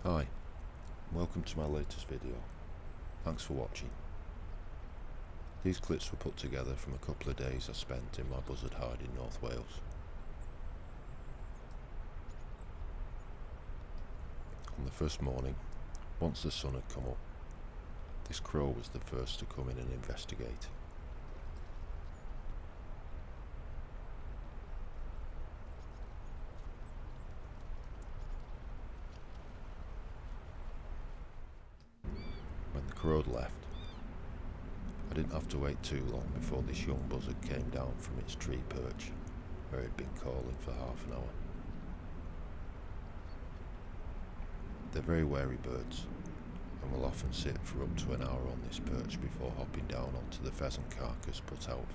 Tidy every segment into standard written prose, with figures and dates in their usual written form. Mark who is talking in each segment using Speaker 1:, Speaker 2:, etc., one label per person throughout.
Speaker 1: Hi, welcome to my latest video. Thanks for watching. These clips were put together from a couple of days I spent in my buzzard hide in North Wales. On the first morning, once the sun had come up, this crow was the first to come in and investigate. When the crow had left, I didn't have to wait too long before this young buzzard came down from its tree perch, where it had been calling for half an hour. They're very wary birds, and will often sit for up to an hour on this perch before hopping down onto the pheasant carcass put out.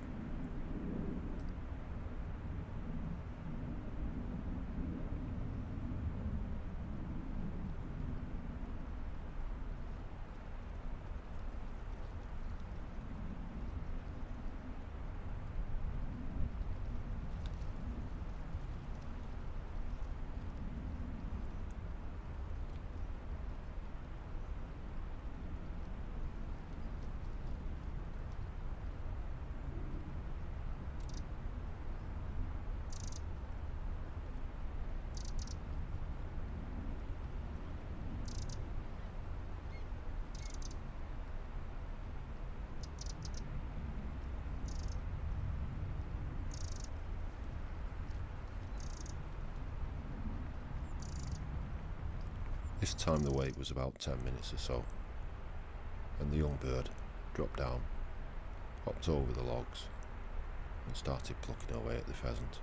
Speaker 1: This time the wait was about 10 minutes or so, and the young bird dropped down, hopped over the logs, and started plucking away at the pheasant.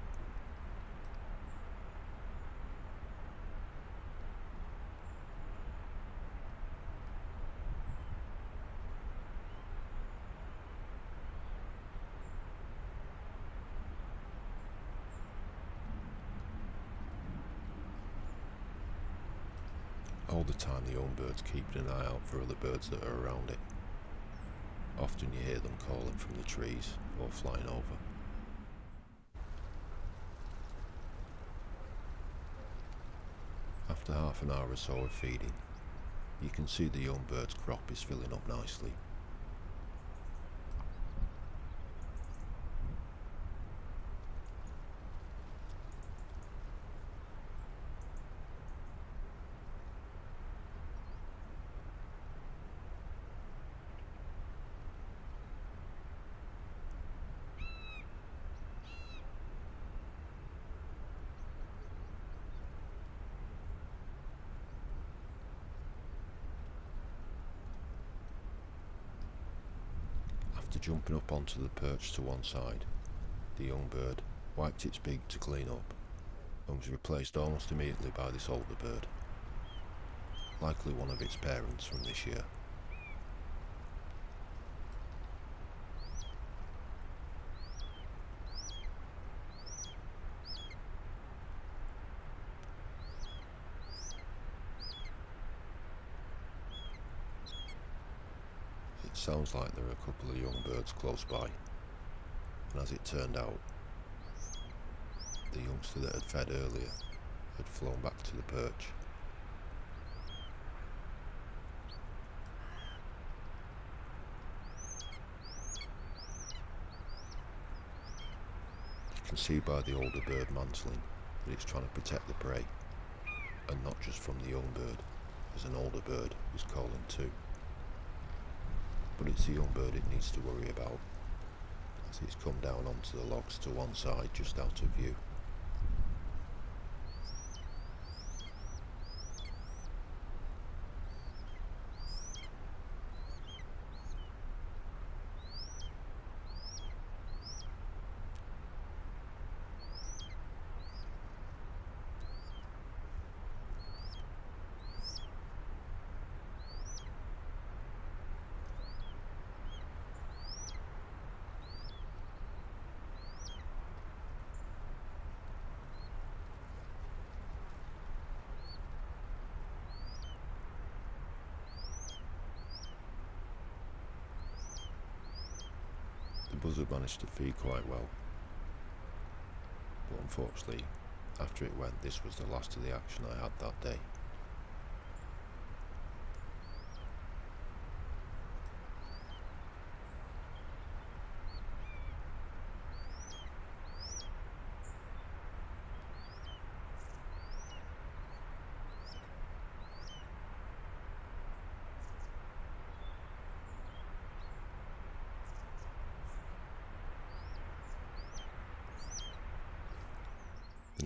Speaker 1: All the time the young bird's keeping an eye out for other birds that are around it. Often you hear them calling from the trees or flying over. After half an hour or so of feeding, you can see the young bird's crop is filling up nicely. After jumping up onto the perch to one side, the young bird wiped its beak to clean up and was replaced almost immediately by this older bird, likely one of its parents from this year. It sounds like there are a couple of young birds close by, and as it turned out, the youngster that had fed earlier had flown back to the perch. You can see by the older bird mantling that it's trying to protect the prey, and not just from the young bird, as an older bird is calling too. But it's the young bird it needs to worry about, as it's come down onto the logs to one side just out of view. The buzzard managed to feed quite well, but unfortunately, after it went, this was the last of the action I had that day.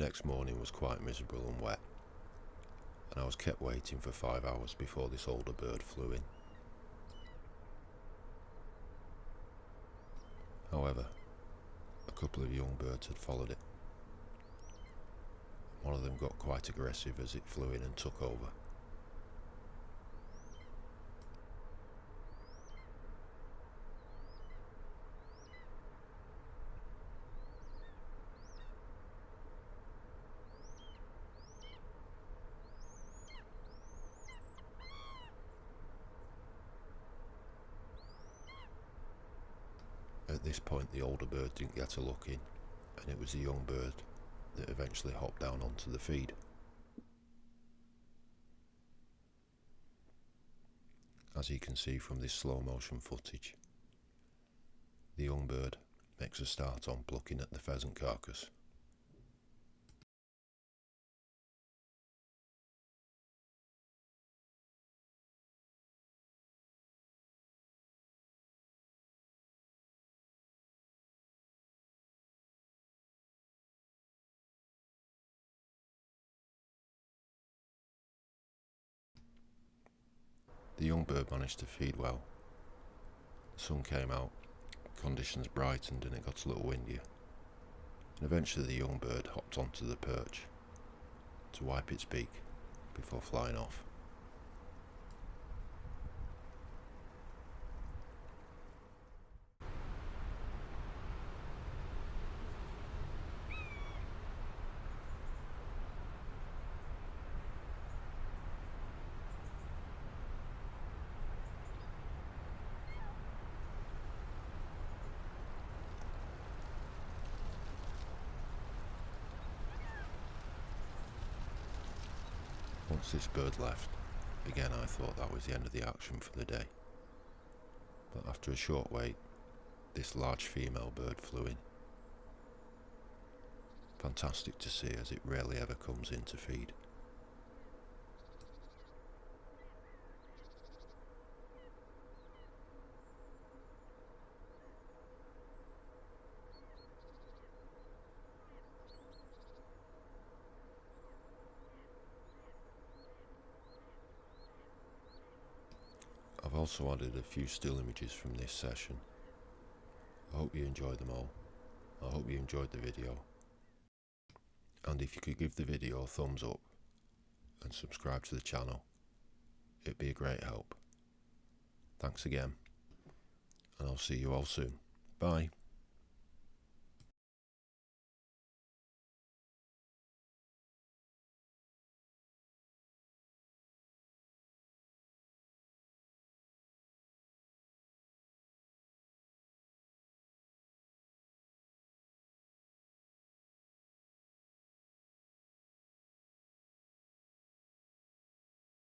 Speaker 1: next morning was quite miserable and wet, and I was kept waiting for 5 hours before this older bird flew in. However, a couple of young birds had followed it. One of them got quite aggressive as it flew in and took over. At this point the older bird didn't get a look in, and it was the young bird that eventually hopped down onto the feed. As you can see from this slow motion footage, the young bird makes a start on plucking at the pheasant carcass. The young bird managed to feed well. The sun came out, conditions brightened and it got a little windier. And eventually the young bird hopped onto the perch to wipe its beak before flying off. Once this bird left, again I thought that was the end of the action for the day. But after a short wait, this large female bird flew in. Fantastic to see, as it rarely ever comes in to feed. I've also added a few still images from this session. I hope you enjoyed them all. I hope you enjoyed the video. And if you could give the video a thumbs up and subscribe to the channel, it'd be a great help. Thanks again, and I'll see you all soon. Bye.